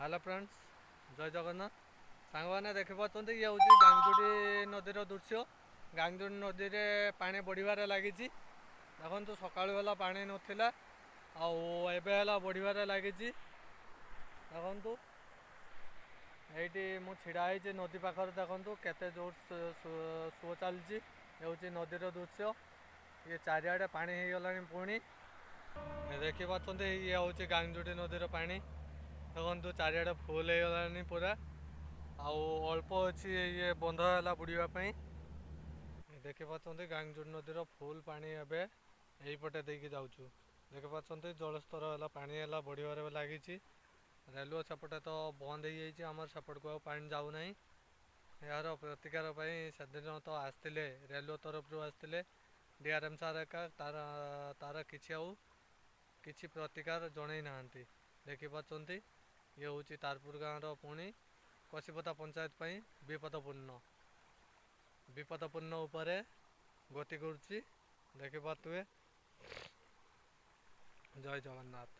Hello friends, जय जगन्नाथ। सांग मैंने देखिए ये हूँ गांगजुड़ी नदीर दृश्य। गांगजुड़ी नदी में पानी बढ़िबार लगी। देखो सकाळु वाला पानी नथिला आबे बढ़िबार लगी। देखु ये मु छिड़ा नदी पाखर देखु केते जोर सुओ चलती। ये नदीर दृश्य। ये चारिआडे पानी हो गला पुणी देखिए ये हूँ गांगजुड़ी नदीर पानी। देखो चारिआडे फुल हो गलानी पूरा अल्प अच्छी ये बंध है बुड़ापी। देखिए गांगजुड़ी नदीर फुल पानी एवं यहीपटे देकी जाऊँ। देखिए जलस्तर है पानी है बढ़िबार लगी। रेलवे सेपटे तो बंद हो जाए आम सेपट को पानी जाऊना। यार प्रतिकार से दिन तो आसते रेलवे तरफ आसते डीआरएम सार एका तार किसी प्रतिकार जन ना। देखिए ये हूँ तारपुर गाँव पुणी कसीपता पंचायत विपदपूर्ण उपरे गति करुच्ची। देखिए जय जगन्नाथ।